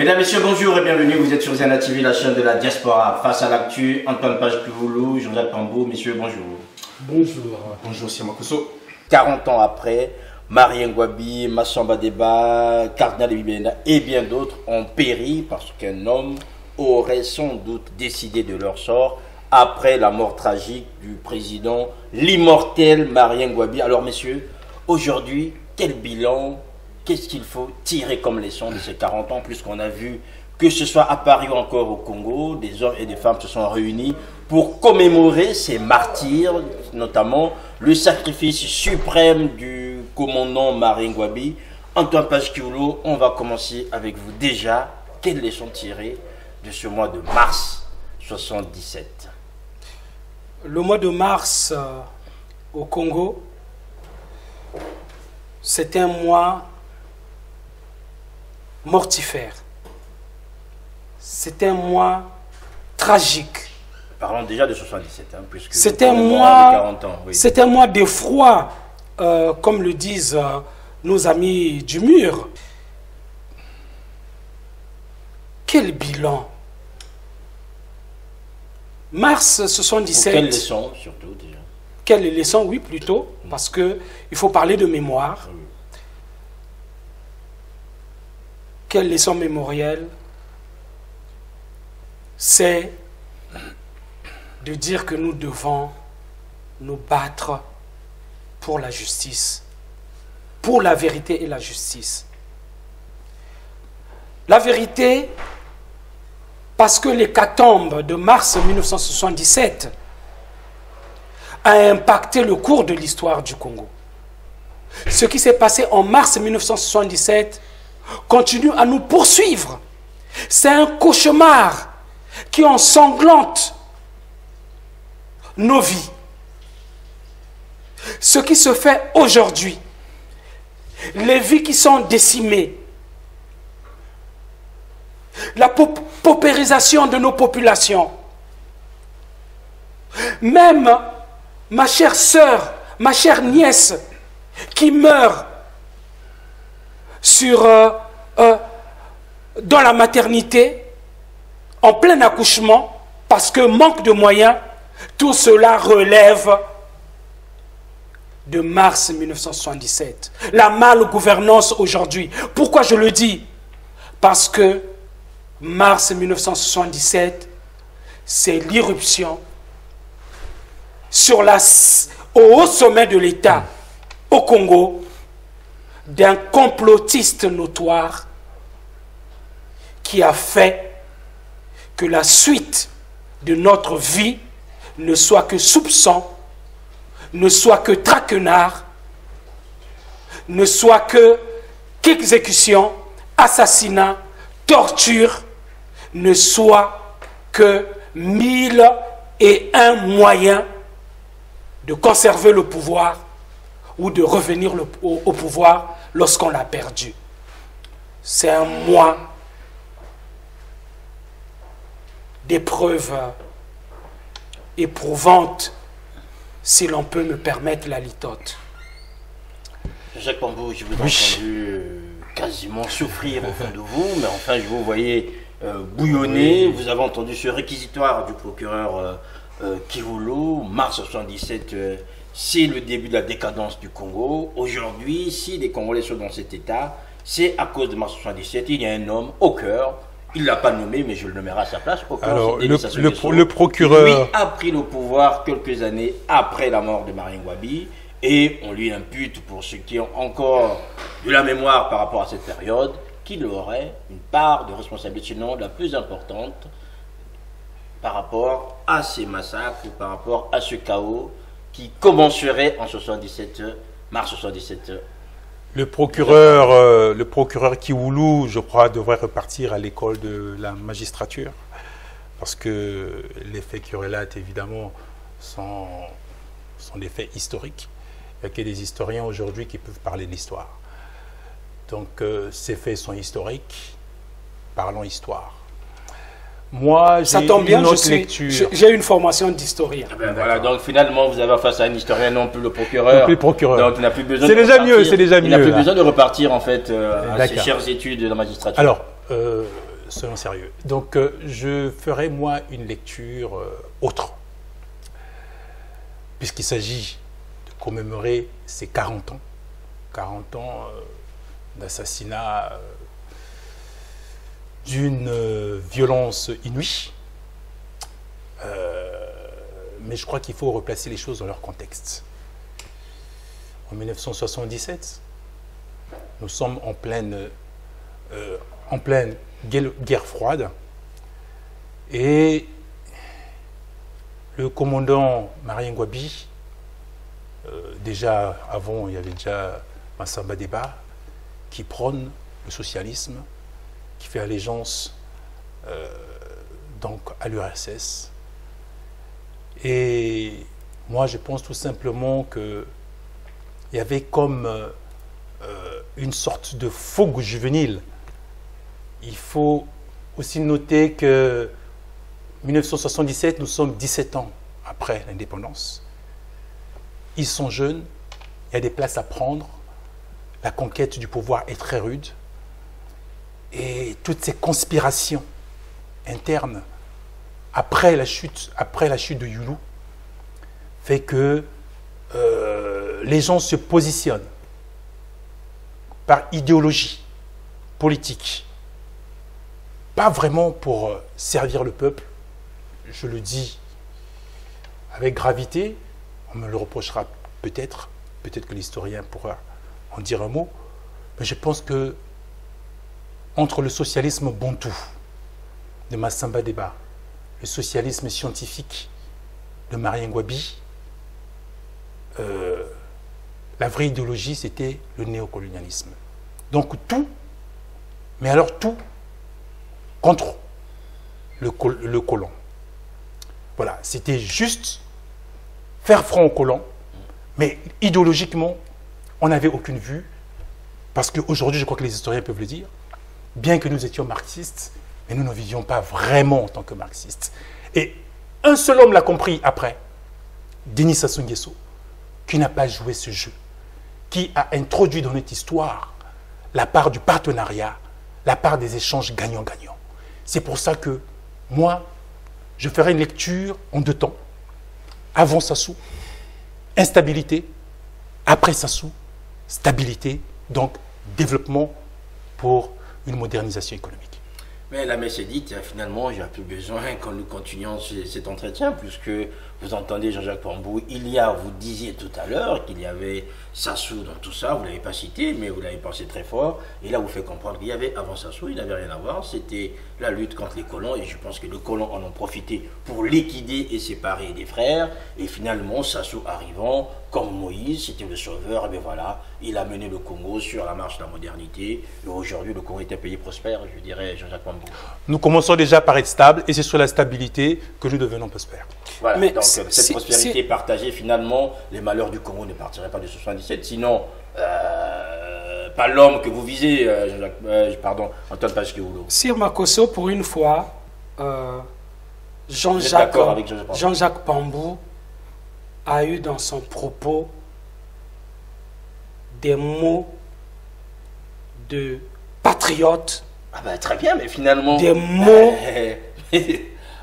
Mesdames, Messieurs, bonjour et bienvenue. Vous êtes sur Zana TV, la chaîne de la diaspora. Face à l'actu, Antoine Page-Kouloulou, Jean-Jacques Pambou. Messieurs, bonjour. Bonjour. Bonjour, c'est Makoso. 40 ans après, Marie Ngouabi, Massamba Deba, Cardinal Ibena et bien d'autres ont péri parce qu'un homme aurait sans doute décidé de leur sort après la mort tragique du président, l'immortel Marie Ngouabi. Alors messieurs, aujourd'hui, quel bilan, qu'est-ce qu'il faut tirer comme leçon de ces 40 ans, puisqu'on a vu que ce soit à Paris ou encore au Congo, des hommes et des femmes se sont réunis pour commémorer ces martyrs, notamment le sacrifice suprême du commandant Marie Ngouabi. Antoine Page-Kouloulou, on va commencer avec vous. Déjà, quelles leçons tirer de ce mois de mars 77? Le mois de mars au Congo, c'est un mois mortifère. C'est un mois tragique. Parlons déjà de 77, puisque c'est un mois, 40 ans, oui. C'est un mois d'effroi, comme le disent nos amis du mur. Quel bilan! Mars 77. Quelles leçons, surtout, déjà? Quelles leçons, oui, plutôt, parce qu'il faut parler de mémoire. Oui. Quelle leçon mémorielle? C'est de dire que nous devons nous battre pour la justice, pour la vérité et la justice. La vérité, parce que l'hécatombe de mars 1977 a impacté le cours de l'histoire du Congo. Ce qui s'est passé en mars 1977 continue à nous poursuivre. C'est un cauchemar qui ensanglante nos vies. Ce qui se fait aujourd'hui, les vies qui sont décimées, la paupérisation de nos populations, même ma chère sœur, ma chère nièce qui meurt dans la maternité, en plein accouchement, parce que manque de moyens, tout cela relève de mars 1977. La malgouvernance aujourd'hui. Pourquoi je le dis? Parce que mars 1977, c'est l'irruption au haut sommet de l'État, au Congo, d'un complotiste notoire qui a fait que la suite de notre vie ne soit que soupçon, ne soit que traquenard, ne soit qu'exécution, assassinat, torture, ne soit que 1001 moyens de conserver le pouvoir ou de revenir au pouvoir lorsqu'on l'a perdu. C'est un mois d'épreuves éprouvantes, si l'on peut me permettre la litote. Jacques Pambou, je vous ai entendu quasiment souffrir au fond de vous, mais enfin je vous voyais bouillonner. Oui. Vous avez entendu ce réquisitoire du procureur Kivoulou, mars 77, c'est le début de la décadence du Congo. Aujourd'hui, si les Congolais sont dans cet état, c'est à cause de mars 77. Il y a un homme au cœur, il ne l'a pas nommé, mais je le nommerai à sa place. Alors, le procureur... Lui a pris le pouvoir quelques années après la mort de Marie Ngouabi, et on lui impute, pour ceux qui ont encore de la mémoire par rapport à cette période, qu'il aurait une part de responsabilité, sinon la plus importante, par rapport à ces massacres, par rapport à ce chaos qui commencerait en 77, mars 77. Le procureur Kivoulou, je crois, devrait repartir à l'école de la magistrature, parce que les faits qui relatent, évidemment, sont des faits historiques. Il n'y a que des historiens aujourd'hui qui peuvent parler de l'histoire. Donc, ces faits sont historiques. Parlons histoire. Moi, j'ai une autre lecture. J'ai une formation d'historien. Voilà, donc finalement, vous avez face à un historien, non plus le procureur. Non plus le procureur. Donc, il n'a plus besoin. C'est déjà mieux, c'est déjà mieux. Il n'a plus besoin de repartir, en fait, à ses chères études de la magistrature. Alors, soyons sérieux. Donc, je ferai, moi, une lecture autre. Puisqu'il s'agit de commémorer ces 40 ans. 40 ans d'assassinat d'une violence inouïe. Mais je crois qu'il faut replacer les choses dans leur contexte. En 1977, nous sommes en pleine guerre froide et le commandant Marien Ngouabi, déjà avant il y avait déjà Massamba Deba qui prône le socialisme, qui fait allégeance donc à l'URSS. Et moi je pense tout simplement qu'il y avait comme une sorte de fougue juvénile. Il faut aussi noter que 1977, nous sommes 17 ans après l'indépendance. Ils sont jeunes, il y a des places à prendre, la conquête du pouvoir est très rude. Et toutes ces conspirations internes après la chute de Youlou fait que les gens se positionnent par idéologie politique, pas vraiment pour servir le peuple. Je le dis avec gravité, on me le reprochera peut-être que l'historien pourra en dire un mot, mais je pense que entre le socialisme bantou de Massamba Deba, le socialisme scientifique de Marien Ngouabi, la vraie idéologie, c'était le néocolonialisme. Donc tout, mais alors tout, contre le colon. Voilà, c'était juste faire front au colon, mais idéologiquement, on n'avait aucune vue, parce qu'aujourd'hui, je crois que les historiens peuvent le dire, bien que nous étions marxistes, mais nous ne vivions pas vraiment en tant que marxistes. Et un seul homme l'a compris après, Denis Sassou Nguesso, qui n'a pas joué ce jeu, qui a introduit dans notre histoire la part du partenariat, la part des échanges gagnant-gagnant. C'est pour ça que moi, je ferai une lecture en 2 temps. Avant Sassou, instabilité. Après Sassou, stabilité. Donc, développement pour une modernisation économique. Mais la messe est dite, finalement, j'ai plus besoin quand nous continuons cet entretien, puisque vous entendez Jean-Jacques Pambou, vous disiez tout à l'heure qu'il y avait Sassou dans tout ça, vous ne l'avez pas cité, mais vous l'avez pensé très fort, et là vous fait comprendre qu'il y avait avant Sassou, il n'avait rien à voir, c'était la lutte contre les colons, et je pense que les colons en ont profité pour liquider et séparer des frères, et finalement Sassou arrivant, comme Moïse, c'était le sauveur, et bien voilà, il a mené le Congo sur la marche de la modernité, et aujourd'hui le Congo est un pays prospère, je dirais Jean-Jacques Pambou. Nous commençons déjà par être stables, et c'est sur la stabilité que nous devenons prospères. Voilà, mais donc cette prospérité partagée, finalement, les malheurs du Congo ne partiraient pas de 77, sinon, pas l'homme que vous visez, Antoine Pachke-Oulou. Sir Makosso, pour une fois, Jean-Jacques Pambou a eu dans son propos des mots de patriote. Ah ben très bien, mais finalement... Des mots...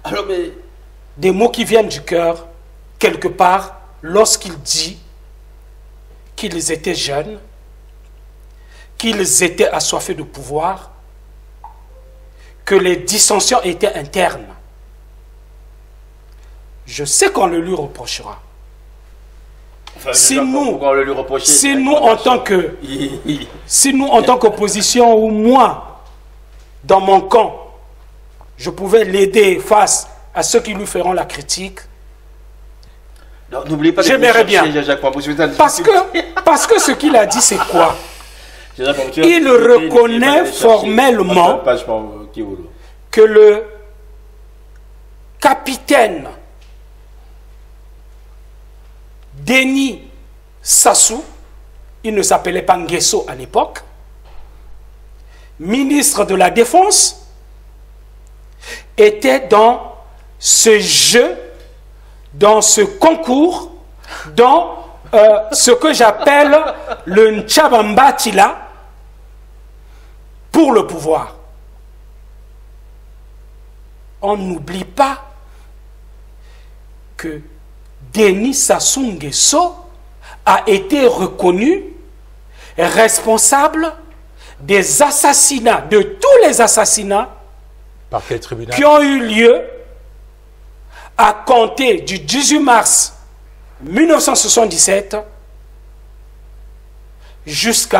Alors, mais... Des mots qui viennent du cœur, quelque part, lorsqu'il dit qu'ils étaient jeunes, qu'ils étaient assoiffés de pouvoir, que les dissensions étaient internes. Je sais qu'on le lui reprochera. Enfin, si nous, en tant que qu'opposition, ou moi, dans mon camp, je pouvais l'aider face à ceux qui lui feront la critique. N'oubliez pas de j'aimerais bien. Parce que ce qu'il a dit, c'est quoi? Il reconnaît formellement que le capitaine Denis Sassou, il ne s'appelait pas Nguesso à l'époque, ministre de la Défense, était dans ce jeu, dans ce concours, dans ce que j'appelle le Nchabambatila pour le pouvoir. on n'oublie pas que Denis Sassou Nguesso a été reconnu responsable des assassinats, de tous les assassinats Par quel tribunal? Qui ont eu lieu à compter du 18 mars 1977 jusqu'au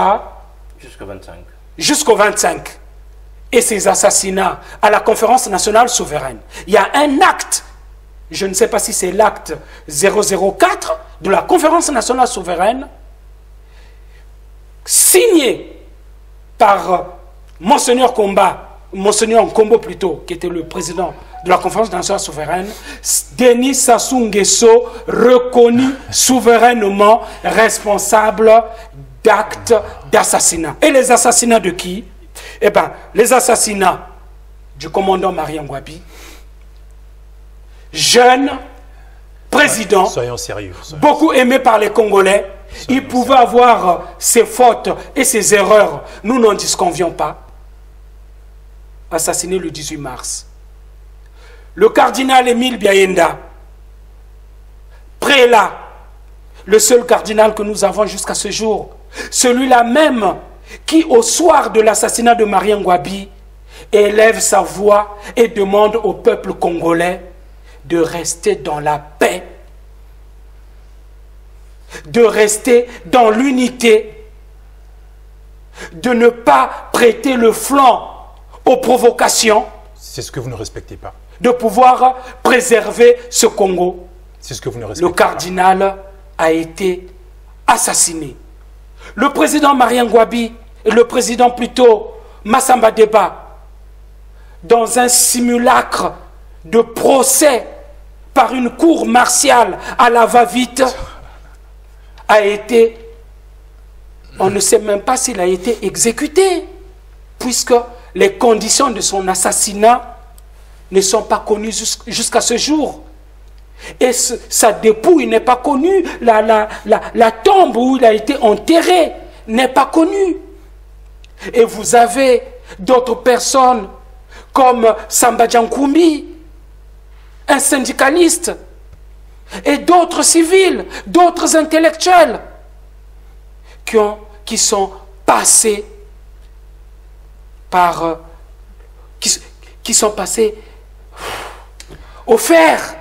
25. Jusqu'au 25. Et ces assassinats à la conférence nationale souveraine. Il y a un acte, je ne sais pas si c'est l'acte 004 de la conférence nationale souveraine, signé par Monseigneur Nkombo plutôt, qui était le président de la conférence nationale souveraine, Denis Sassou Nguesso reconnu souverainement responsable d'actes d'assassinat. Et les assassinats de qui? Eh bien, les assassinats du commandant Marien Ngouabi, jeune président, soyons sérieux, beaucoup aimé par les Congolais. Il pouvait avoir ses fautes et ses erreurs. Nous n'en disconvions pas. Assassiné le 18 mars. Le cardinal Émile Biayenda, prélat, le seul cardinal que nous avons jusqu'à ce jour, celui-là même qui, au soir de l'assassinat de Marien Ngouabi, élève sa voix et demande au peuple congolais de rester dans la paix, de rester dans l'unité, de ne pas prêter le flanc aux provocations. C'est ce que vous ne respectez pas. De pouvoir préserver ce Congo. C'est ce que vous ne respectez pas. Le cardinal a été assassiné. Le président Marien Ngouabi et le président plutôt Massamba Deba, dans un simulacre de procès par une cour martiale à la va-vite, a été, on ne sait même pas s'il a été exécuté, puisque les conditions de son assassinat ne sont pas connues jusqu'à ce jour. Et sa dépouille n'est pas connue, la tombe où il a été enterré n'est pas connue. Et vous avez d'autres personnes comme Samba Djankoumbi, un syndicaliste, et d'autres civils, d'autres intellectuels qui sont passés par qui sont passés au fer,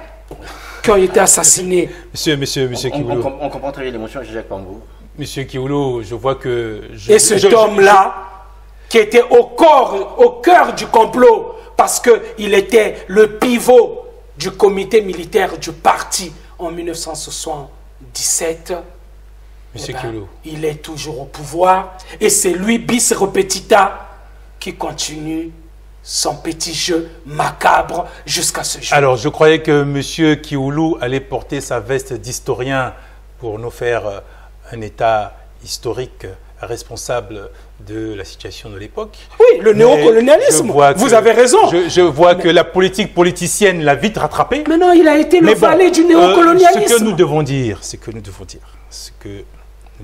qui ont été assassinés. Monsieur Kiwulu. On comprend très bien l'émotion de Jacques Pambou. Monsieur Kiwulu, je vois que... Et cet homme-là, qui était au cœur du complot, parce qu'il était le pivot du comité militaire du parti en 1977, Monsieur Kiwulu, il est toujours au pouvoir, et c'est lui, bis repetita, qui continue son petit jeu macabre jusqu'à ce jour. Alors, je croyais que M. Kiwulu allait porter sa veste d'historien pour nous faire un état historique responsable de la situation de l'époque. Oui, le néocolonialisme, vous avez raison. Je vois que la politique politicienne l'a vite rattrapé. Mais non, il a été le valet du néocolonialisme. Ce que nous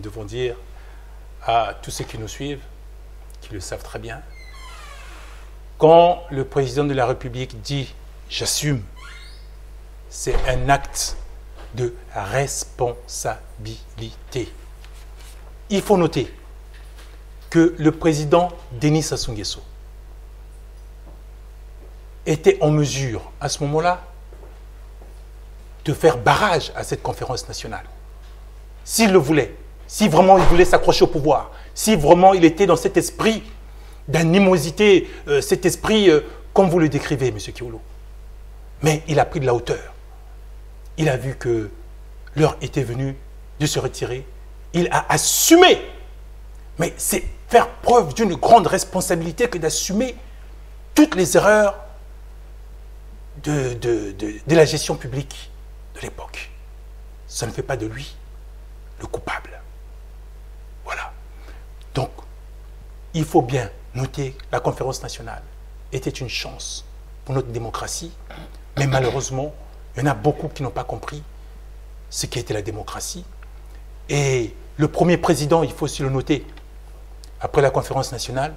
devons dire, à tous ceux qui nous suivent, qui le savent très bien, quand le président de la République dit « j'assume », c'est un acte de responsabilité. Il faut noter que le président Denis Sassou Nguesso était en mesure, à ce moment-là, de faire barrage à cette conférence nationale. S'il le voulait, si vraiment il voulait s'accrocher au pouvoir, si vraiment il était dans cet esprit d'animosité, cet esprit, comme vous le décrivez, M. Kiwulu. Mais il a pris de la hauteur. Il a vu que l'heure était venue de se retirer. Il a assumé. Mais c'est faire preuve d'une grande responsabilité que d'assumer toutes les erreurs de la gestion publique de l'époque. Ça ne fait pas de lui le coupable. Voilà. Donc, il faut bien noter que la conférence nationale était une chance pour notre démocratie, mais malheureusement, il y en a beaucoup qui n'ont pas compris ce qu'était la démocratie. Et le premier président, il faut aussi le noter, après la conférence nationale,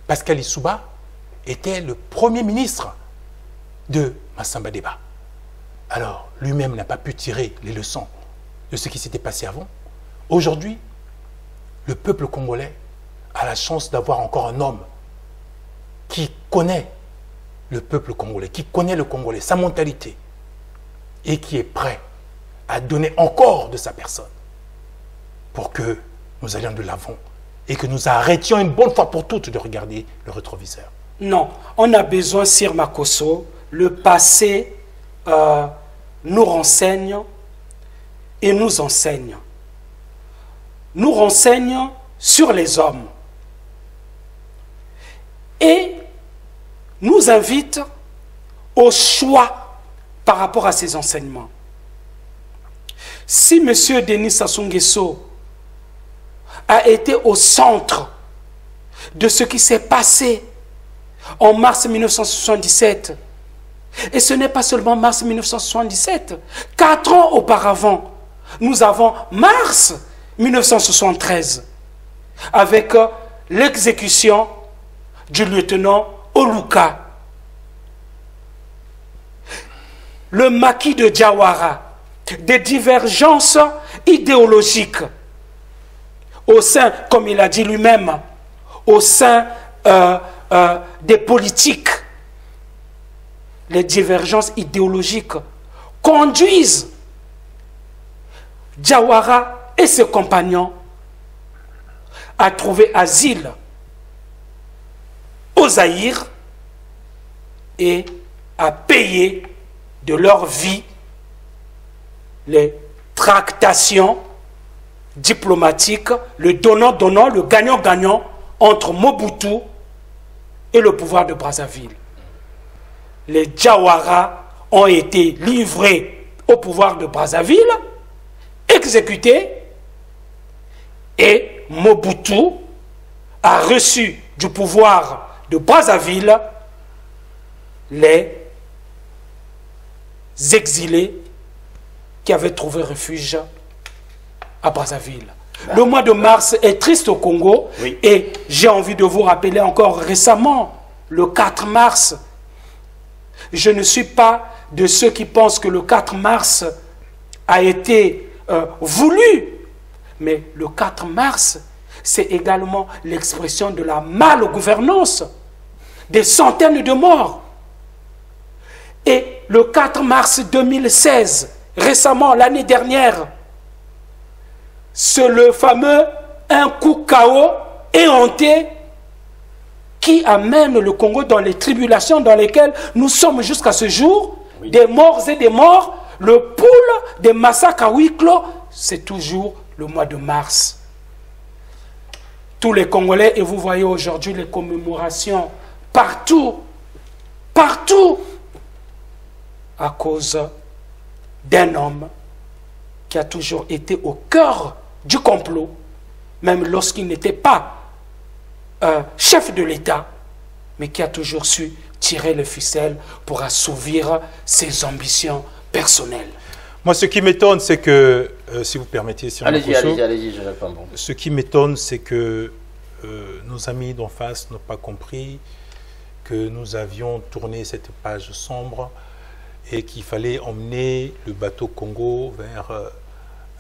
Pascal Lissouba, était le premier ministre de Massamba Deba. Alors, lui-même n'a pas pu tirer les leçons de ce qui s'était passé avant. Aujourd'hui, le peuple congolais a la chance d'avoir encore un homme qui connaît le peuple congolais, qui connaît le Congolais, sa mentalité, et qui est prêt à donner encore de sa personne pour que nous allions de l'avant et que nous arrêtions une bonne fois pour toutes de regarder le rétroviseur. Non, on a besoin, Sir Makosso, le passé nous renseigne et nous enseigne. Nous renseigne sur les hommes et nous invite au choix par rapport à ces enseignements. Si M. Denis Sassou Nguesso a été au centre de ce qui s'est passé en mars 1977, et ce n'est pas seulement mars 1977, 4 ans auparavant, nous avons mars 1973, avec l'exécution du lieutenant Oluka. Le maquis de Jawara, des divergences idéologiques au sein, comme il a dit lui-même, au sein des politiques. Les divergences idéologiques conduisent Jawara et ses compagnons à trouver asile au Zaïre et à payer de leur vie les tractations diplomatiques, le donnant-donnant, le gagnant-gagnant entre Mobutu et le pouvoir de Brazzaville. Les Jawara ont été livrés au pouvoir de Brazzaville, exécutés, et Mobutu a reçu du pouvoir de Brazzaville les exilés qui avaient trouvé refuge à Brazzaville. Le mois de mars est triste au Congo, oui. Et j'ai envie de vous rappeler encore récemment, le 4 mars, je ne suis pas de ceux qui pensent que le 4 mars a été voulu, mais le 4 mars, c'est également l'expression de la malgouvernance, des centaines de morts. Et le 4 mars 2016, récemment, l'année dernière, c'est le fameux un coup KO éhonté qui amène le Congo dans les tribulations dans lesquelles nous sommes jusqu'à ce jour, oui. Des morts et des morts, le pool des massacres à huis clos, c'est toujours le mois de mars. Tous les Congolais, et vous voyez aujourd'hui les commémorations partout, partout, à cause d'un homme qui a toujours été au cœur du complot, même lorsqu'il n'était pas chef de l'État, mais qui a toujours su tirer le ficelle pour assouvir ses ambitions personnelles. Moi, ce qui m'étonne, c'est que, si vous permettez, allez-y, je réponds. Bon. Ce qui m'étonne, c'est que nos amis d'en face n'ont pas compris que nous avions tourné cette page sombre et qu'il fallait emmener le bateau Congo vers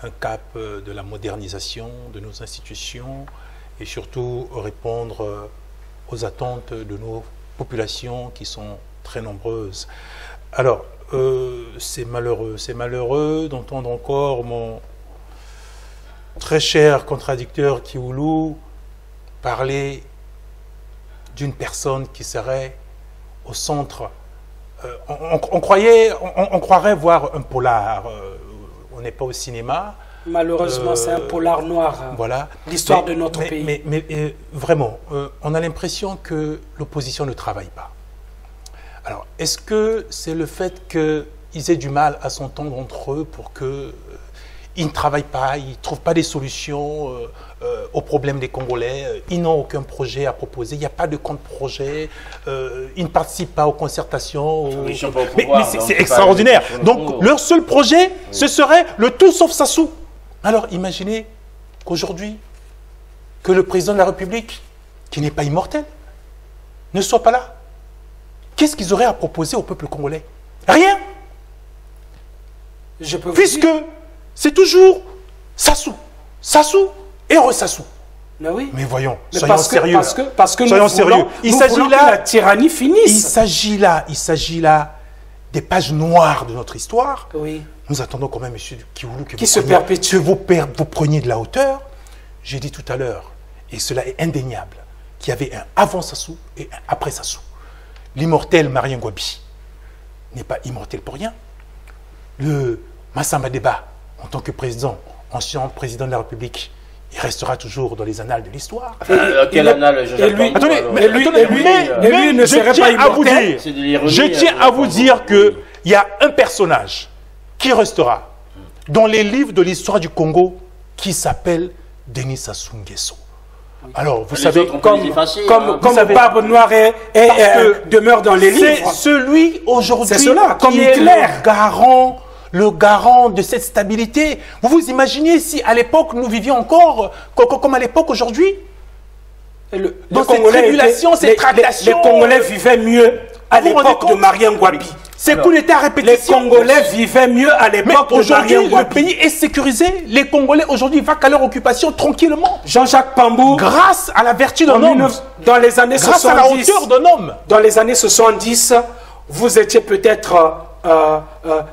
un cap de la modernisation de nos institutions et surtout répondre aux attentes de nos populations qui sont très nombreuses. Alors, c'est malheureux d'entendre encore mon très cher contradicteur Kiwulu parler d'une personne qui serait au centre. On croirait voir un polar. On n'est pas au cinéma. Malheureusement, c'est un polar noir. Voilà. L'histoire de notre pays. Mais vraiment, on a l'impression que l'opposition ne travaille pas. Alors, est-ce que c'est le fait qu'ils aient du mal à s'entendre entre eux pour qu'ils ne travaillent pas, ils ne trouvent pas des solutions aux problèmes des Congolais, ils n'ont aucun projet à proposer, il n'y a pas de contre-projet, ils ne participent pas aux concertations. Mais c'est extraordinaire. Donc, leur seul projet, ce serait le tout sauf Sassou. Alors, imaginez qu'aujourd'hui, que le président de la République, qui n'est pas immortel, ne soit pas là. qu'est-ce qu'ils auraient à proposer au peuple congolais? Rien. Je peux vous Puisque dire- c'est toujours Sassou, Sassou et Ressassou. Mais oui. Mais voyons, Mais soyons sérieux. parce que Soyons nous sérieux. voulons, Il nous s'agit voulons là- que la tyrannie Il finisse. s'agit là des pages noires de notre histoire. Oui. Nous attendons quand même, M. Kioulou, que, Qui vous se preniez, perpétue. que vous preniez de la hauteur. J'ai dit tout à l'heure, et cela est indéniable, qu'il y avait un avant Sassou et un après Sassou. L'immortel Marien Ngouabi n'est pas immortel pour rien. Le Massamba Deba, en tant que président, ancien président de la République, il restera toujours dans les annales de l'histoire. Quel annal, je et lui- Attendez, alors, mais, et lui- attendez, et lui- mais et lui ne je serait tiens pas à vous immortel. dire, C'est de l'ironie, je tiens à vous dire que qu'il y a un personnage qui restera dans les livres de l'histoire du Congo qui s'appelle Denis Sassou Nguesso. Alors, vous les savez, autres, on peut les effacer, hein. Comme savez- Barbe Noire Parce que demeure dans les c'est livres. celui aujourd'hui C'est cela, comme qui est Hitler. le garant de cette stabilité. Vous vous imaginez si à l'époque nous vivions encore comme à l'époque aujourd'hui? Dans ces tribulations, ces tractations. Les Congolais vivaient mieux à Vous vous rendez l'époque de compte? Marien Ngouabi. Ces coups d'État à Les répétition. Congolais vivaient mieux à Mais l'époque de aujourd'hui, Marien le Ngouabi. pays est sécurisé. Les Congolais aujourd'hui vont qu'à leur occupation tranquillement. Jean-Jacques Pambou, Grâce à la vertu d'un en homme. 19 dans les années Grâce à la 70, hauteur d'un homme. dans les années 70, vous étiez peut-être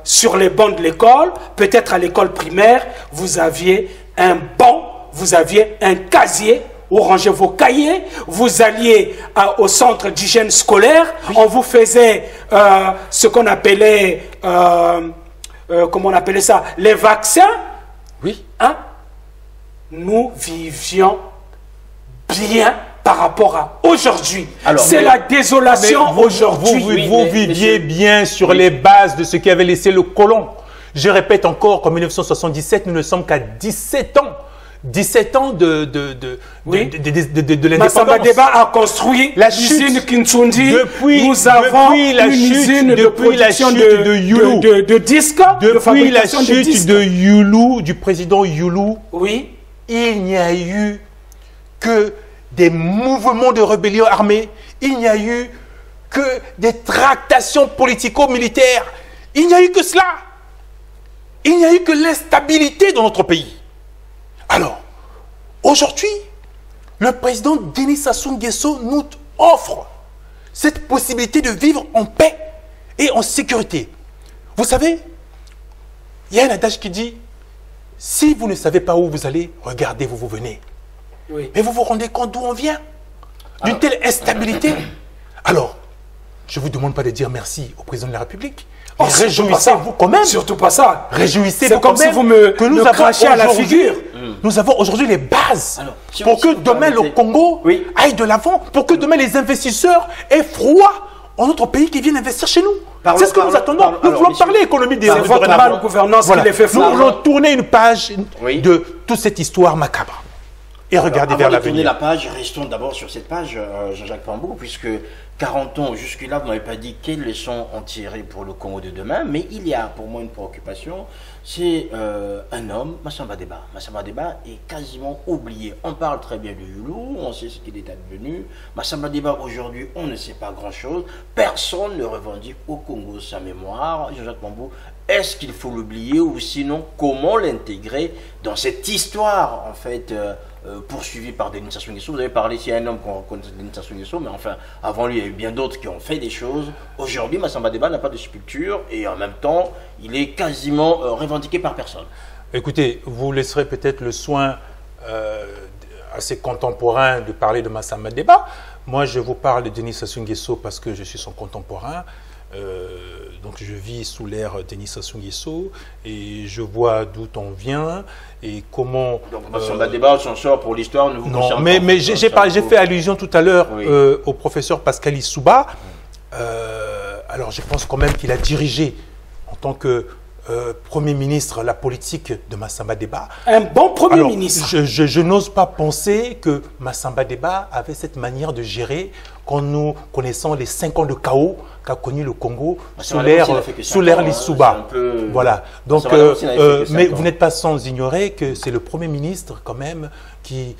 sur les bancs de l'école, peut-être à l'école primaire, vous aviez un banc, vous aviez un casier où rangez vos cahiers, vous alliez au centre d'hygiène scolaire, on vous faisait ce qu'on appelait, comment on appelait ça, les vaccins. Oui. Hein? Nous vivions bien par rapport à aujourd'hui. Alors, C'est mais- la désolation aujourd'hui. Vous mais- viviez monsieur- bien sur les bases de ce qu'avait laissé le colon. Je répète encore qu'en 1977, nous ne sommes qu'à 17 ans. 17 ans de Oui. l'indépendance. Massamba Deba a construit La l'usine chute. Kinsundi. Depuis- Nous avons depuis la une chute- usine de depuis la production chute de Youlou. de disques. de Depuis la fabrication de chute disques. de Youlou, du président Youlou, Oui. il n'y a eu que des mouvements de rébellion armée, il n'y a eu que des tractations politico-militaires, il n'y a eu que cela. Il n'y a eu que l'instabilité dans notre pays. Alors, aujourd'hui, le président Denis Sassou Nguesso nous offre cette possibilité de vivre en paix et en sécurité. Vous savez, il y a un adage qui dit, si vous ne savez pas où vous allez, regardez où vous venez. Oui. Mais vous vous rendez compte d'où on vient? D'une telle instabilité? Alors, je ne vous demande pas de dire merci au président de la République. Oh, Mais surtout pas ça. réjouissez-vous quand même. Surtout pas ça. Réjouissez-vous C'est comme quand si même vous me que nous me avons crachez à la aujourd'hui- figure. Nous avons aujourd'hui les bases Alors, si pour vous- que si vous demain le permettez. Congo Oui. aille de l'avant, pour que demain les investisseurs aient froid en notre pays qui viennent investir chez nous. Parlons- C'est ce que nous parlons- attendons. parlons- Nous alors, voulons messieurs, parler économie des c'est votre dorénavant. malgouvernance qui les fait Nous froid. voulons tourner une page Oui. de toute cette histoire macabre et regarder Avant vers de tourner l'avenir. la page, restons d'abord sur cette page, Jean-Jacques Pambou, puisque 40 ans jusque-là, vous m'avez pas dit quelles leçons en tirer pour le Congo de demain, mais il y a pour moi une préoccupation, c'est un homme, Massamba Deba. Massamba Deba est quasiment oublié. On parle très bien de Youlou, on sait ce qu'il est advenu. Massamba Deba, aujourd'hui, on ne sait pas grand-chose. Personne ne revendique au Congo sa mémoire. Jean-Jacques Pambou, est-ce qu'il faut l'oublier ou sinon comment l'intégrer dans cette histoire, en fait, poursuivi par Denis Sassou Nguesso? Vous avez parlé, s'il y a un homme qu'on connaît, Denis Sassou Nguesso, mais enfin, avant lui, il y a eu bien d'autres qui ont fait des choses. Aujourd'hui, Massamba Deba n'a pas de sculpture et en même temps, il est quasiment revendiqué par personne. Écoutez, vous laisserez peut-être le soin à ses contemporains de parler de Massamba Deba. Moi, je vous parle de Denis Sassou Nguesso parce que je suis son contemporain. Donc je vis sous l'ère Denis Sassou Nguesso et je vois d'où on vient et comment... Donc Massamba Deba, son sort pour l'histoire ne vous Non, concerne mais, pas. mais j'ai fait allusion tout à l'heure Oui. au professeur Pascal Issouba. Alors je pense quand même qu'il a dirigé en tant que Premier ministre la politique de Massamba Deba. Un bon Premier Alors, ministre. je n'ose pas penser que Massamba Deba avait cette manière de gérer quand nous connaissons les 5 ans de chaos qu'a connu le Congo sous sous l'ère Lissouba. Voilà. Donc, mais vous n'êtes pas sans ignorer que c'est le Premier ministre quand même qui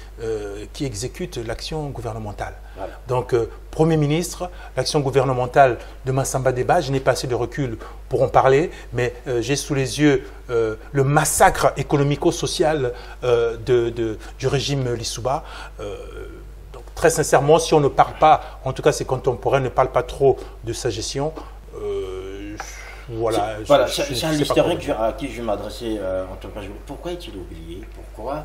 exécute l'action gouvernementale. Voilà. Donc, Premier ministre, l'action gouvernementale de Massamba Deba, je n'ai pas assez de recul pour en parler, mais j'ai sous les yeux le massacre économico-social du régime Lissouba. Donc, très sincèrement, si on ne parle pas, en tout cas ses contemporains ne parlent pas trop de sa gestion, voilà. C'est un historien à qui je vais m'adresser en tant que pourquoi est-il oublié? Pourquoi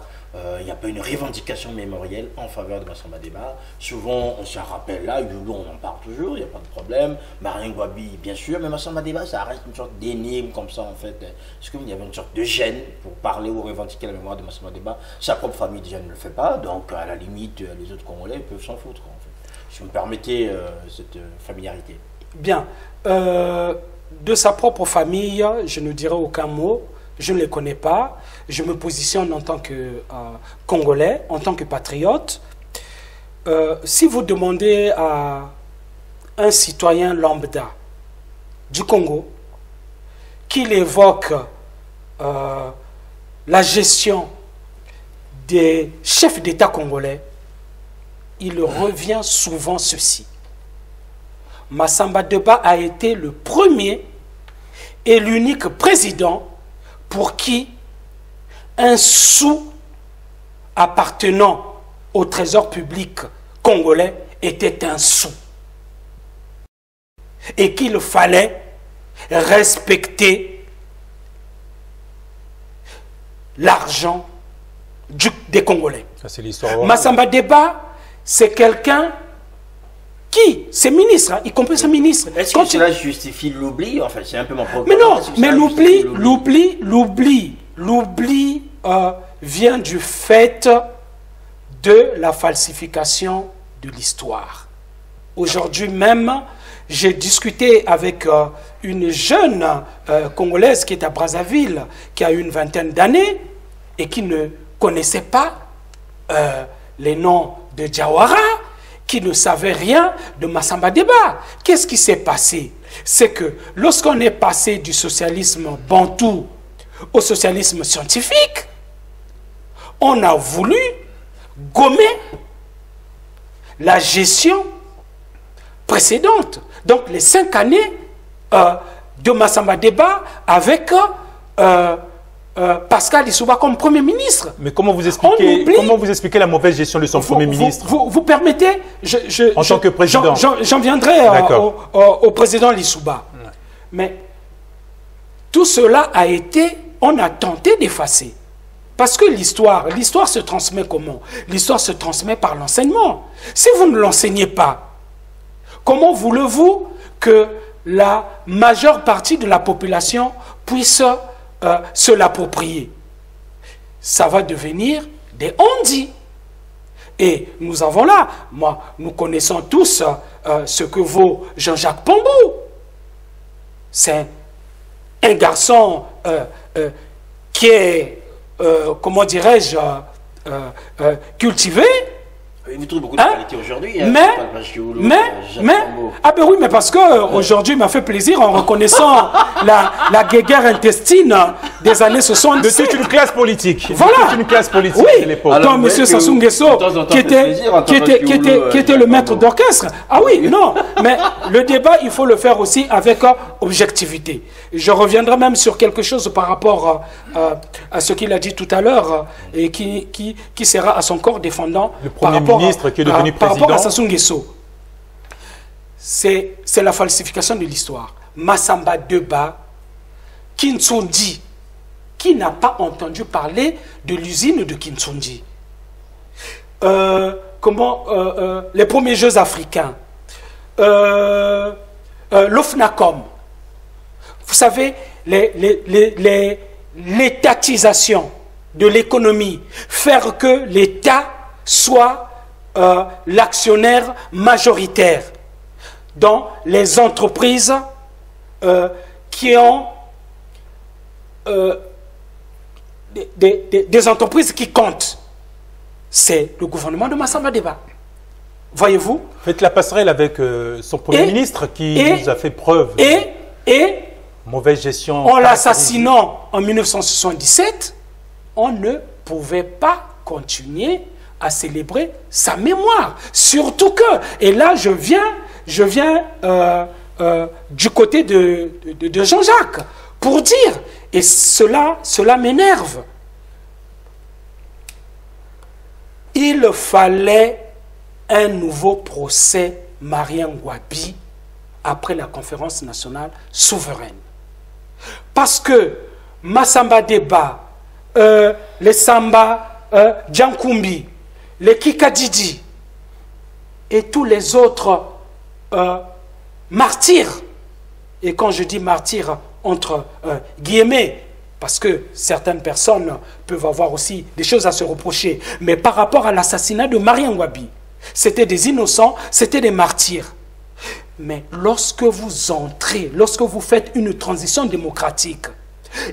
il n'y a pas une revendication mémorielle en faveur de Massamba Deba? Souvent, on s'en rappelle là, Youlou, on en parle toujours, il n'y a pas de problème. Marien Ngouabi, bien sûr, mais Massamba Deba, ça reste une sorte d'énigme comme ça, en fait. Est-ce qu'il y avait une sorte de gêne pour parler ou revendiquer la mémoire de Massamba Deba? Sa propre famille, déjà, ne le fait pas, donc à la limite, les autres Congolais peuvent s'en foutre, en fait. Si vous me permettez cette familiarité. Bien. De sa propre famille, je ne dirai aucun mot. Je ne les connais pas. Je me positionne en tant que Congolais, en tant que patriote. Si vous demandez à un citoyen lambda du Congo qu'il évoque la gestion des chefs d'État congolais, il revient souvent ceci. Massamba Deba a été le premier et l'unique président pour qui un sou appartenant au trésor public congolais était un sou. Et qu'il fallait respecter l'argent des Congolais. C'est l'histoire. Massamba Deba, c'est quelqu'un qui, c'est ministre, hein, y compris ce ministre. Est-ce que cela justifie l'oubli? Enfin, c'est un peu mon problème. Mais non, mais l'oubli vient du fait de la falsification de l'histoire. Aujourd'hui même, j'ai discuté avec une jeune Congolaise qui est à Brazzaville, qui a une 20aine d'années et qui ne connaissait pas les noms de Diawara, qui ne savait rien de Massamba Deba. Qu'est-ce qui s'est passé? C'est que lorsqu'on est passé du socialisme bantou au socialisme scientifique, on a voulu gommer la gestion précédente. Donc les 5 années de Massamba Deba avec Pascal Lissouba comme Premier ministre. Mais comment vous expliquez la mauvaise gestion de son Premier ministre? Vous permettez, en tant que président. J'en viendrai au président Lissouba. Ouais. Mais tout cela a été, on a tenté d'effacer. Parce que l'histoire se transmet comment? L'histoire se transmet par l'enseignement. Si vous ne l'enseignez pas, comment voulez-vous que la majeure partie de la population puisse se l'approprier? Ça va devenir des on-dit. Et nous avons là, nous connaissons tous ce que vaut Jean-Jacques Pambou. C'est un garçon qui est, comment dirais-je, cultivé. Vous trouvez beaucoup de qualité aujourd'hui. Ah ben oui, mais parce qu'aujourd'hui, il m'a fait plaisir en reconnaissant la guéguerre intestine des années 70. C'est une classe politique. Voilà. C'est une classe politique oui. de l'époque. Donc, M. Sassou Nguesso, qui était le maître d'orchestre. Ah oui, non. Mais le débat, il faut le faire aussi avec objectivité. Je reviendrai même sur quelque chose par rapport à ce qu'il a dit tout à l'heure et qui sera à son corps défendant. Le Premier ministre qui est devenu président. Par rapport à Sassou Nguesso, c'est la falsification de l'histoire. Massamba Deba, Kintsundi, qui n'a pas entendu parler de l'usine de Kintsundi? Les premiers Jeux africains, l'OFNACOM, vous savez, l'étatisation de l'économie, faire que l'État soit l'actionnaire majoritaire dans les entreprises qui ont des entreprises qui comptent. C'est le gouvernement de Massamba Deba. Voyez-vous? Faites la passerelle avec son Premier ministre qui nous a fait preuve de mauvaise gestion. En l'assassinant en 1977, on ne pouvait pas continuer à célébrer sa mémoire. Surtout que, et là je viens du côté de Jean-Jacques pour dire, et cela m'énerve, il fallait un nouveau procès Marien Ngouabi après la conférence nationale souveraine. Parce que Massamba Deba, les Samba Djankumbi, les Kikadidi et tous les autres martyrs, et quand je dis martyrs entre guillemets, parce que certaines personnes peuvent avoir aussi des choses à se reprocher, mais par rapport à l'assassinat de Marien Ngouabi, c'était des innocents, c'était des martyrs. Mais lorsque vous entrez, lorsque vous faites une transition démocratique,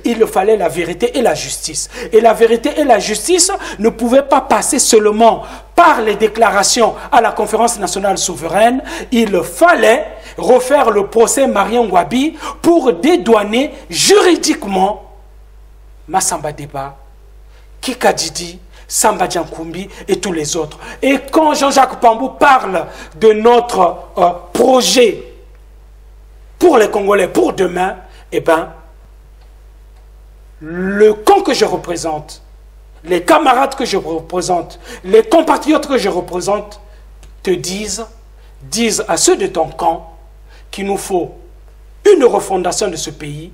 il fallait la vérité et la justice. Et la vérité et la justice ne pouvaient pas passer seulement par les déclarations à la conférence nationale souveraine. Il fallait refaire le procès Marien Ngouabi pour dédouaner juridiquement Massamba Deba, Kikadidi, Samba Djankumbi et tous les autres. Et quand Jean-Jacques Pambou parle de notre projet pour les Congolais, pour demain, eh bien, le camp que je représente, les camarades que je représente, les compatriotes que je représente, te disent à ceux de ton camp qu'il nous faut une refondation de ce pays.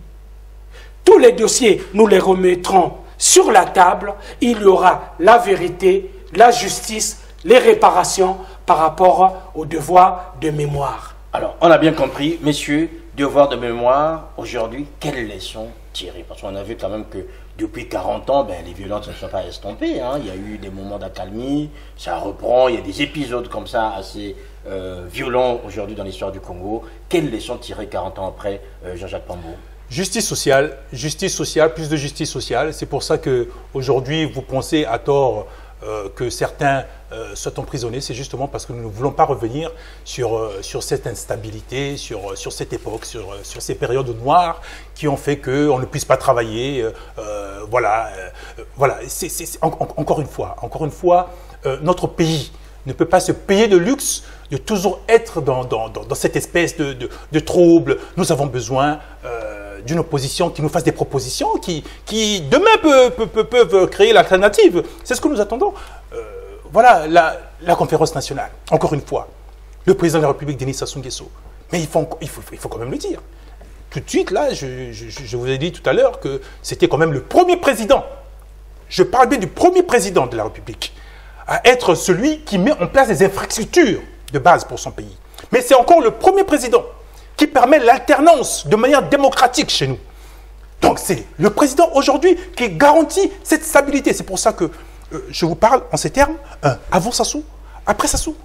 Tous les dossiers, nous les remettrons sur la table. Il y aura la vérité, la justice, les réparations par rapport au devoir de mémoire. Alors, on a bien compris, messieurs, devoir de mémoire, aujourd'hui, quelles leçons tirer? Parce qu'on a vu quand même que depuis 40 ans, les violences ne sont pas estompées. Hein. Il y a eu des moments d'accalmie, ça reprend, il y a des épisodes comme ça assez violents aujourd'hui dans l'histoire du Congo. Quelles leçons tirer 40 ans après, Jean-Jacques Pambou? Justice sociale, plus de justice sociale. C'est pour ça qu'aujourd'hui, vous pensez à tort que certains soient emprisonnés. C'est justement parce que nous ne voulons pas revenir sur cette instabilité, sur cette époque, sur ces périodes noires qui ont fait qu'on ne puisse pas travailler. Voilà. Encore une fois, notre pays ne peut pas se payer de luxe de toujours être dans cette espèce de trouble. Nous avons besoin d'une opposition qui nous fasse des propositions qui demain peuvent créer l'alternative. C'est ce que nous attendons. Voilà la conférence nationale. Encore une fois, le président de la République, Denis Sassou Nguesso. Mais il faut quand même le dire. Tout de suite, là, je vous ai dit tout à l'heure que c'était quand même le premier président. Je parle bien du premier président de la République à être celui qui met en place des infrastructures de base pour son pays. Mais c'est encore le premier président qui permet l'alternance de manière démocratique chez nous. Donc c'est le président aujourd'hui qui garantit cette stabilité. C'est pour ça que je vous parle en ces termes, avant Sassou, après Sassou.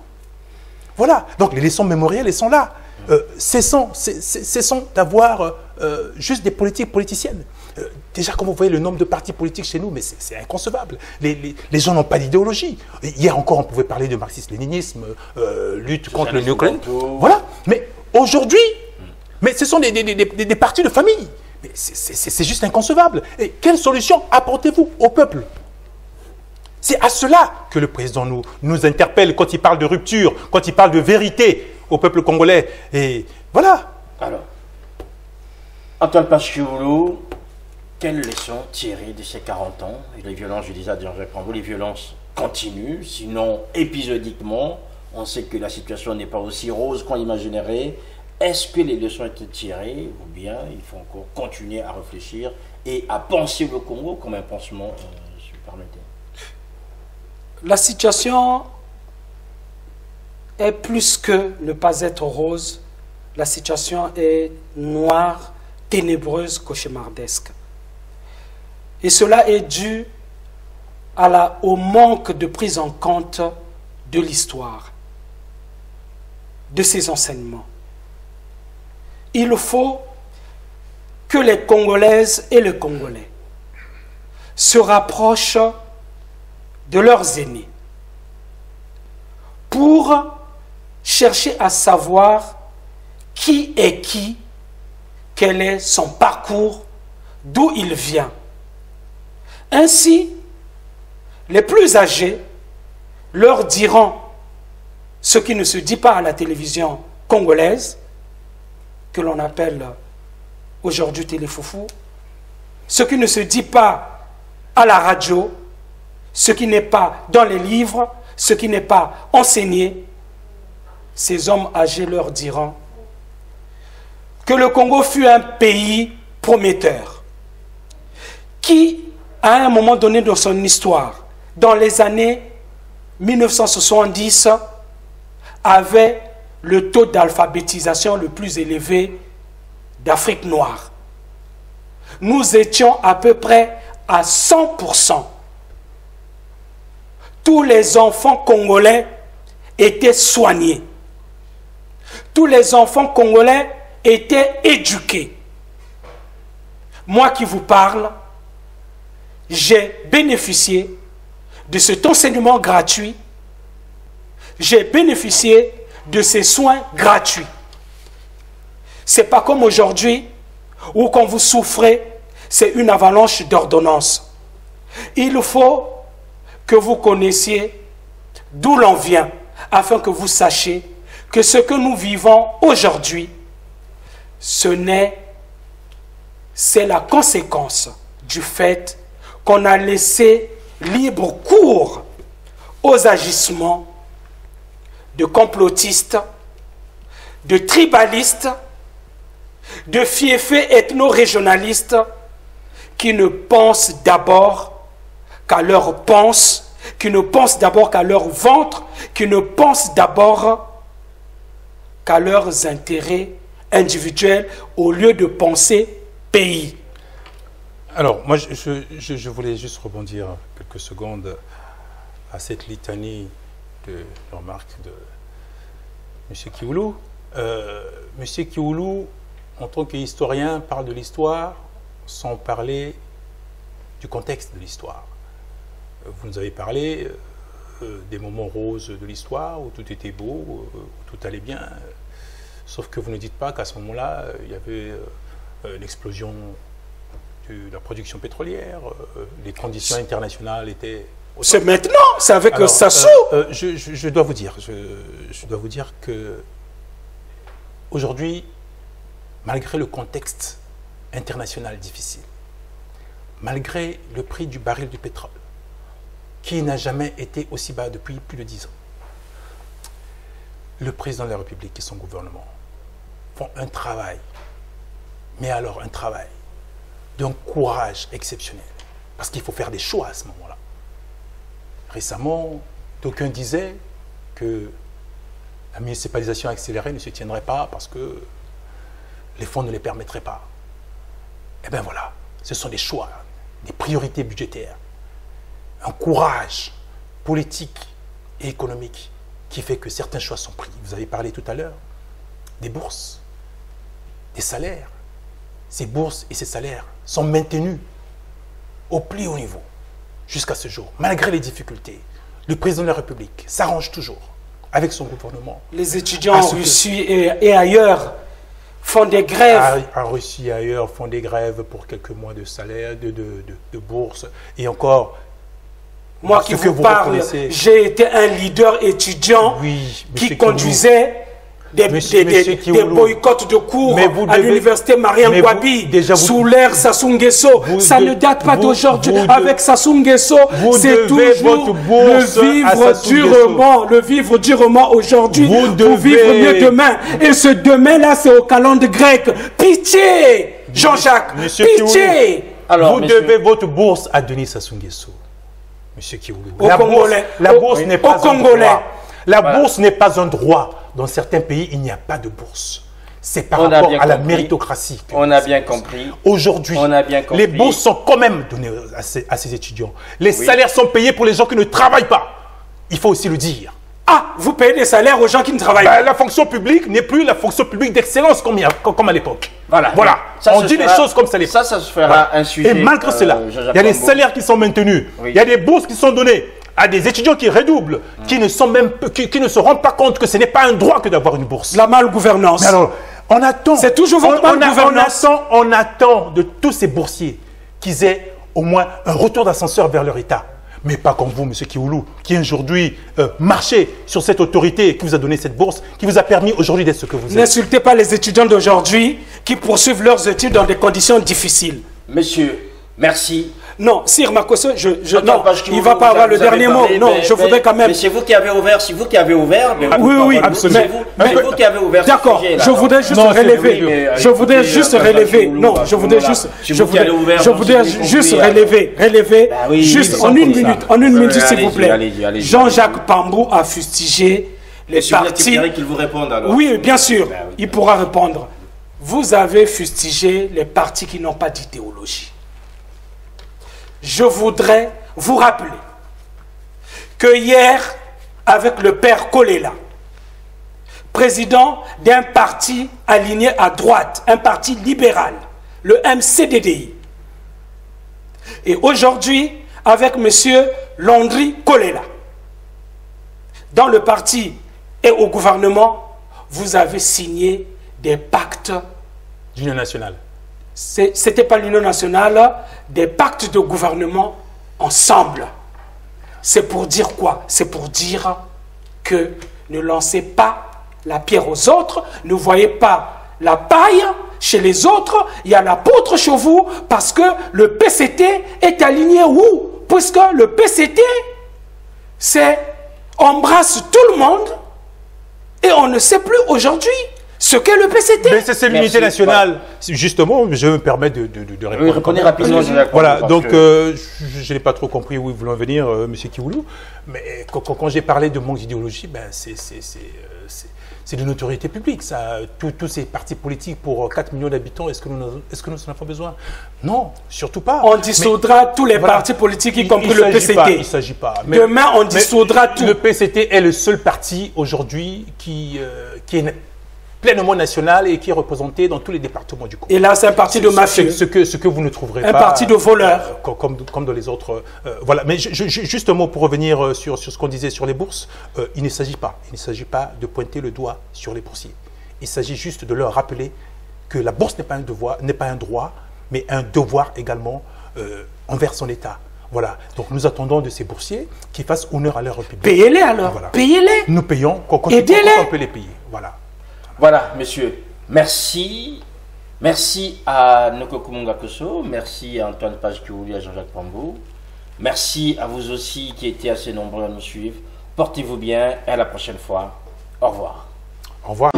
Voilà, donc les leçons mémorielles, elles sont là. Cessons d'avoir juste des politiques politiciennes. Déjà, comme vous voyez le nombre de partis politiques chez nous, mais c'est inconcevable. Les gens n'ont pas d'idéologie. Hier encore, on pouvait parler de marxisme-léninisme, lutte contre le néocolonialisme. Voilà, mais aujourd'hui, mais ce sont des partis de famille. C'est juste inconcevable. Et quelle solution apportez-vous au peuple? C'est à cela que le président nous interpelle quand il parle de rupture, quand il parle de vérité au peuple congolais. Et voilà. Alors, Antoine Pachioulou, quelles leçons tirer de ces 40 ans? Et les violences, je disais à Jean-Jacques Pambou, les violences continuent, sinon épisodiquement. On sait que la situation n'est pas aussi rose qu'on imaginerait. Est-ce que les leçons ont été tirées ou bien il faut encore continuer à réfléchir et à penser le Congo comme un pansement, si vous permettez? La situation est plus que ne pas être rose. La situation est noire, ténébreuse, cauchemardesque. Et cela est dû au manque de prise en compte de l'histoire, de ses enseignements. Il faut que les Congolaises et les Congolais se rapprochent de leurs aînés pour chercher à savoir qui est qui, quel est son parcours, d'où il vient. Ainsi, les plus âgés leur diront ce qui ne se dit pas à la télévision congolaise, que l'on appelle aujourd'hui téléfoufou, ce qui ne se dit pas à la radio, ce qui n'est pas dans les livres, ce qui n'est pas enseigné. Ces hommes âgés leur diront que le Congo fut un pays prometteur qui, à un moment donné dans son histoire, dans les années 1970, avait le taux d'alphabétisation le plus élevé d'Afrique noire. Nous étions à peu près à 100%. Tous les enfants congolais étaient soignés. Tous les enfants congolais étaient éduqués. Moi qui vous parle, j'ai bénéficié de cet enseignement gratuit. J'ai bénéficié de ces soins gratuits. Ce n'est pas comme aujourd'hui où quand vous souffrez, c'est une avalanche d'ordonnances. Il faut que vous connaissiez d'où l'on vient, afin que vous sachiez que ce que nous vivons aujourd'hui, c'est la conséquence du fait qu'on a laissé libre cours aux agissements de complotistes, de tribalistes, de fiefés ethno-régionalistes qui ne pensent d'abord qu'à leur panse, qui ne pensent d'abord qu'à leur ventre, qui ne pensent d'abord qu'à leurs intérêts individuels au lieu de penser pays. Alors, moi, je voulais juste rebondir quelques secondes à cette litanie de remarques de M. Kioulou. M. Kioulou, en tant qu'historien, parle de l'histoire sans parler du contexte de l'histoire. Vous nous avez parlé des moments roses de l'histoire, où tout était beau, où tout allait bien. Sauf que vous ne dites pas qu'à ce moment-là, il y avait l'explosion de la production pétrolière, les conditions internationales étaient... C'est maintenant, c'est avec Sassou. Je dois vous dire, je dois vous dire que aujourd'hui, malgré le contexte international difficile, malgré le prix du baril du pétrole, qui n'a jamais été aussi bas depuis plus de 10 ans, le président de la République et son gouvernement font un travail, mais alors un travail d'un courage exceptionnel, parce qu'il faut faire des choix à ce moment-là. Récemment, d'aucuns disaient que la municipalisation accélérée ne se tiendrait pas parce que les fonds ne les permettraient pas. Eh bien voilà, ce sont des choix, des priorités budgétaires, un courage politique et économique qui fait que certains choix sont pris. Vous avez parlé tout à l'heure des bourses, des salaires. Ces bourses et ces salaires sont maintenus au plus haut niveau jusqu'à ce jour, malgré les difficultés. Le président de la République s'arrange toujours avec son gouvernement. Les étudiants en Russie et ailleurs font des grèves. En Russie et ailleurs font des grèves pour quelques mois de salaire, de bourse. Et encore, moi qui vous parle, j'ai été un leader étudiant qui conduisait des boycotts de cours à l'université Marien Ngouabi sous l'ère Sassou Nguesso. Ça ne date pas d'aujourd'hui. Avec Sassou Nguesso, c'est toujours le vivre durement aujourd'hui pour vivre mieux demain. Et ce demain-là, c'est au calendrier grec. Pitié, Jean-Jacques, pitié. Vous devez votre bourse à Denis Sassou Nguesso. Monsieur Kioulou. La bourse n'est pas un droit. La bourse n'est pas un droit. Dans certains pays, il n'y a pas de bourse. C'est par rapport à la méritocratie. On a bien compris. Aujourd'hui, les bourses sont quand même données à ces étudiants. Les salaires sont payés pour les gens qui ne travaillent pas. Il faut aussi le dire. Ah, vous payez des salaires aux gens qui ne travaillent pas. La fonction publique n'est plus la fonction publique d'excellence comme à l'époque. Voilà. On dit les choses comme ça. Ça se fera un sujet. Et malgré cela, il y a des salaires qui sont maintenus. Il y a des bourses qui sont données à des étudiants qui redoublent, qui ne se rendent pas compte que ce n'est pas un droit que d'avoir une bourse. La malgouvernance. Mais alors, on attend. C'est toujours votre malgouvernance. On attend de tous ces boursiers qu'ils aient au moins un retour d'ascenseur vers leur État. Mais pas comme vous, M. Kiwulu, qui aujourd'hui marchez sur cette autorité qui vous a donné cette bourse, qui vous a permis aujourd'hui d'être ce que vous êtes. N'insultez pas les étudiants d'aujourd'hui qui poursuivent leurs études dans des conditions difficiles. Monsieur, merci. Non, Sir Makosso, Attends, il ne va pas avoir le dernier mot. Non, je voudrais quand même... Mais c'est vous qui avez ouvert, c'est vous qui avez ouvert. Mais oui, absolument. C'est vous qui avez ouvert. D'accord, je voudrais juste relever. Je voudrais juste relever. Non, je voudrais juste... Je voudrais juste relever. Juste en une minute, s'il vous plaît. Jean-Jacques Pambou a fustigé les partis... qu'il vous réponde alors. Oui, bien sûr, il pourra répondre. Vous avez fustigé les partis qui n'ont pas d'idéologie. Je voudrais vous rappeler que hier, avec le père Kolela, président d'un parti aligné à droite, un parti libéral, le MCDDI, et aujourd'hui, avec M. Landry Kolela, dans le parti et au gouvernement, vous avez signé des pactes d'union nationale. Ce n'était pas l'Union nationale, des pactes de gouvernement ensemble. C'est pour dire quoi? C'est pour dire que ne lancez pas la pierre aux autres, ne voyez pas la paille chez les autres, il y a la poutre chez vous, parce que le PCT est aligné où? Puisque le PCT, c'est embrasse tout le monde et on ne sait plus aujourd'hui ce qu'est le PCT. Mais c'est l'unité nationale. Justement, je me permets de répondre. Oui, répondez rapidement. Voilà, donc je n'ai pas trop compris où ils voulaient en venir, M. Kiwulu. Mais quand j'ai parlé de manque d'idéologie, ben, c'est de notoriété publique. Ça. Tous ces partis politiques pour 4 millions d'habitants, est-ce que nous en avons besoin? Non, surtout pas. On dissoudra tous les partis politiques, y compris le PCT. Il ne s'agit pas. Demain, on dissoudra tout. Le PCT est le seul parti aujourd'hui qui est pleinement national et qui est représenté dans tous les départements du Congo. Et là, c'est un parti de mafieux. Ce que vous ne trouverez pas. Un parti de voleurs. Comme dans les autres. Voilà. Mais juste un mot pour revenir sur ce qu'on disait sur les bourses. Il ne s'agit pas de pointer le doigt sur les boursiers. Il s'agit juste de leur rappeler que la bourse n'est pas un droit, mais un devoir également envers son État. Voilà. Donc nous attendons de ces boursiers qu'ils fassent honneur à leur République. Payez-les alors. Voilà. Payez-les. Nous payons quand on peut les payer. Voilà. Voilà, monsieur. Merci. Merci à Nokoko Mungakoso. Merci à Antoine Page-Kiwulu et à Jean-Jacques Pambou. Merci à vous aussi qui étiez assez nombreux à nous suivre. Portez-vous bien et à la prochaine fois. Au revoir. Au revoir.